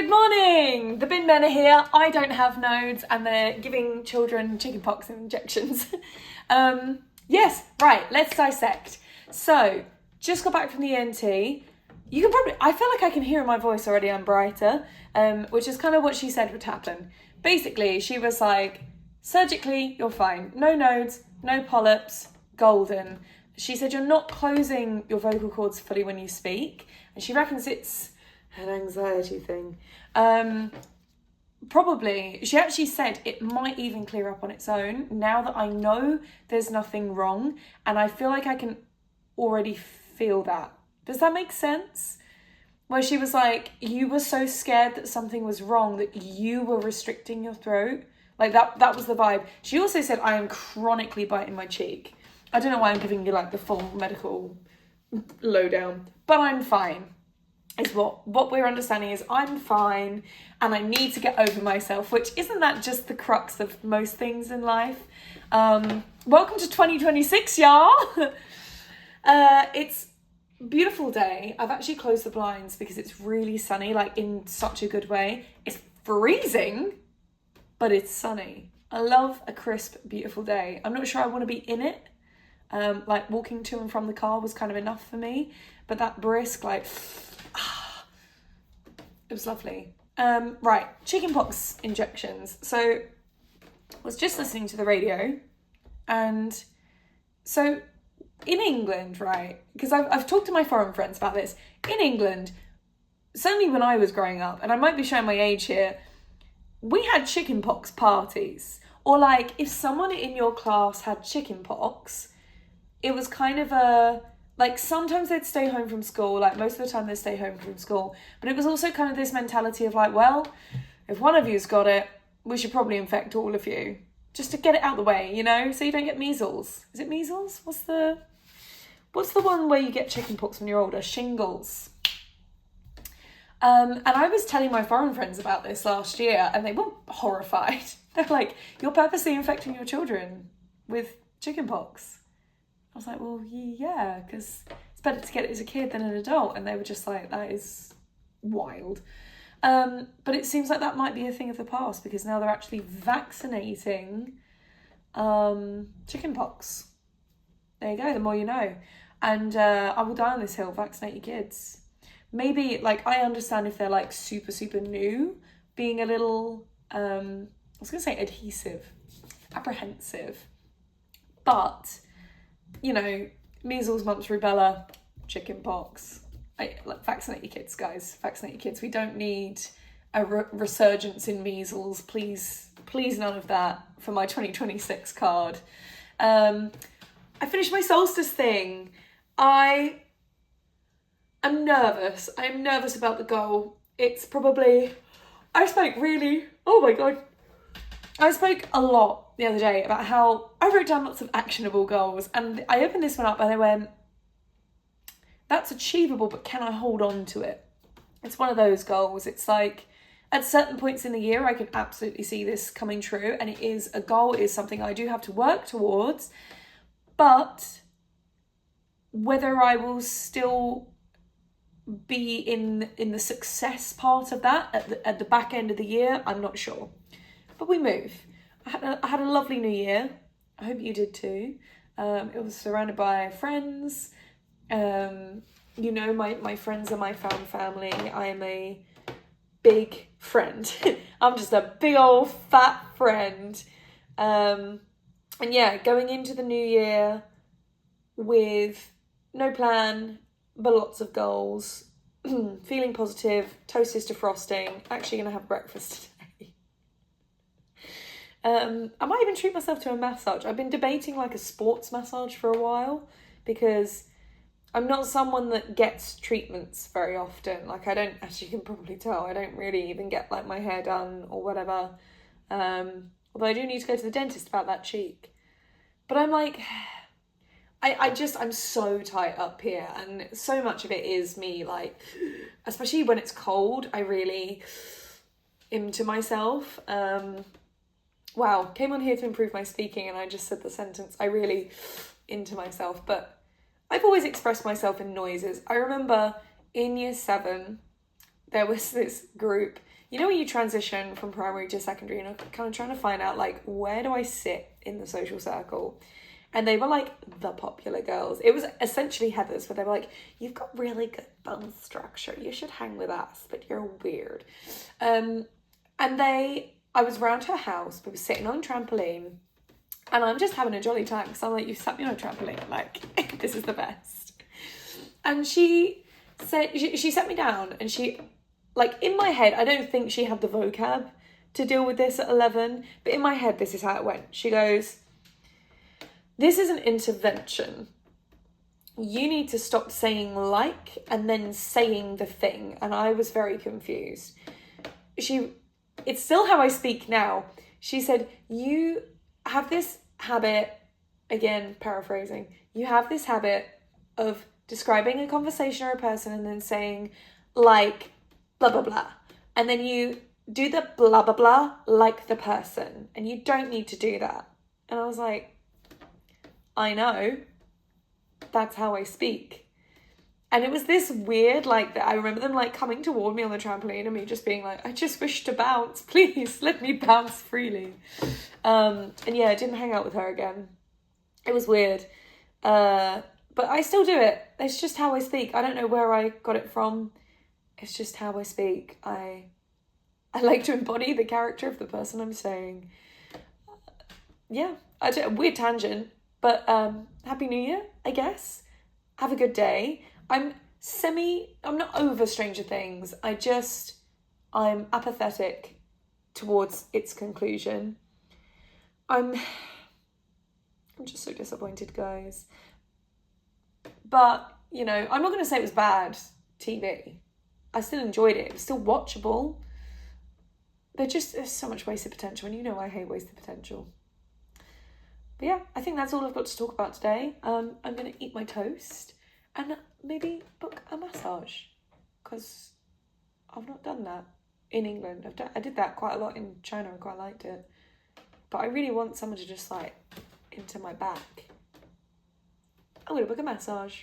Good morning! The bin men are here. I don't have nodes and they're giving children chickenpox injections. Yes, right, let's dissect. So, just got back from the ENT. You can probably, I feel like I can hear in my voice already I'm brighter, which is kind of what she said would happen. Basically, she was like, surgically, you're fine. No nodes, no polyps, golden. She said you're not closing your vocal cords fully when you speak, and she reckons it's an anxiety thing. Probably, she actually said it might even clear up on its own now that I know there's nothing wrong, and I feel like I can already feel that. Does that make sense? Where she was like, you were so scared that something was wrong that you were restricting your throat. Like that was the vibe. She also said, I am chronically biting my cheek. I don't know why I'm giving you like the full medical lowdown, but I'm fine. Is what we're understanding is I'm fine and I need to get over myself, which isn't that just the crux of most things in life? Welcome to 2026, y'all. It's a beautiful day. I've actually closed the blinds because it's really sunny, like in such a good way. It's freezing, but it's sunny. I love a crisp, beautiful day. I'm not sure I want to be in it. Like walking to and from the car was kind of enough for me, but that brisk, like, it was lovely. Right, chickenpox injections. So I was just listening to the radio, and so in England, right, because I've talked to my foreign friends about this, in England, certainly when I was growing up, and I might be showing my age here, we had chickenpox parties. Or like, if someone in your class had chickenpox, it was kind of a, like sometimes they'd stay home from school, like most of the time they'd stay home from school, but it was also kind of this mentality of like, well, if one of you's got it, we should probably infect all of you, just to get it out the way, you know, so you don't get measles. Is it measles? What's the one where you get chickenpox when you're older? Shingles. And I was telling my foreign friends about this last year, and they were horrified. They're like, you're purposely infecting your children with chickenpox. I was like, well, yeah, because it's better to get it as a kid than an adult. And they were just like, that is wild. But it seems like that might be a thing of the past, because now they're actually vaccinating chickenpox. There you go, the more you know. And I will die on this hill, vaccinate your kids. Maybe, like, I understand if they're, like, super, super new, being a little, I was going to say apprehensive. But, you know, measles, mumps, rubella, chickenpox. Vaccinate your kids, guys. Vaccinate your kids. We don't need a resurgence in measles. Please, none of that for my 2026 card. I finished my solstice thing. I'm nervous. I'm nervous about the goal. It's probably, I spoke a lot the other day about how I wrote down lots of actionable goals, and I opened this one up and I went, that's achievable, but can I hold on to it? It's one of those goals. It's like, at certain points in the year, I can absolutely see this coming true, and it is a goal, it is something I do have to work towards, but whether I will still be in the success part of that at the back end of the year, I'm not sure. But we move. I had a lovely New Year. I hope you did too. It was surrounded by friends. You know, my friends are my found family. I am a big friend. I'm just a big old fat friend. And yeah, going into the new year with no plan, but lots of goals, feeling positive, toast is defrosting, actually going to have breakfast today. I might even treat myself to a massage. I've been debating like a sports massage for a while, because I'm not someone that gets treatments very often. Like, I don't, as you can probably tell, I don't really even get like my hair done or whatever. Although I do need to go to the dentist about that cheek. But I'm like, I'm so tight up here, and so much of it is me, like, especially when it's cold, I really into myself. Wow, came on here to improve my speaking and I just said the sentence, I really into myself, but I've always expressed myself in noises. I remember in year 7, there was this group you know when you transition from primary to secondary and I'm kind of trying to find out, like, where do I sit in the social circle? And they were like the popular girls. It was essentially Heather's, where they were like, you've got really good bone structure. You should hang with us, but you're weird. And I was around her house. We were sitting on a trampoline. And I'm just having a jolly time. Because I'm like, you sat me on a trampoline. Like, this is the best. And she said, she sat me down. And she, like, in my head, I don't think she had the vocab to deal with this at 11. But in my head, this is how it went. She goes, this is an intervention. You need to stop saying like and then saying the thing. And I was very confused. It's still how I speak now. She said, you have this habit, again, paraphrasing, you have this habit of describing a conversation or a person and then saying like blah, blah, blah. And then you do the blah, blah, blah like the person. And you don't need to do that. And I was like, I know, that's how I speak. And it was this weird, like, that I remember them, like, coming toward me on the trampoline and me just being like, I just wish to bounce, please, let me bounce freely. And yeah, I didn't hang out with her again. It was weird. But I still do it. It's just how I speak. I don't know where I got it from. It's just how I speak. I like to embody the character of the person I'm saying. Yeah, I did a weird tangent. But Happy New Year, I guess. Have a good day. I'm not over Stranger Things. I'm apathetic towards its conclusion. I'm just so disappointed, guys. But, you know, I'm not going to say it was bad TV. I still enjoyed it. It was still watchable. There's so much wasted potential. And you know I hate wasted potential. But yeah, I think that's all I've got to talk about today. I'm going to eat my toast and maybe book a massage, because I've not done that in England. I did that quite a lot in China and quite liked it. But I really want someone to just, like, into my back. I'm going to book a massage.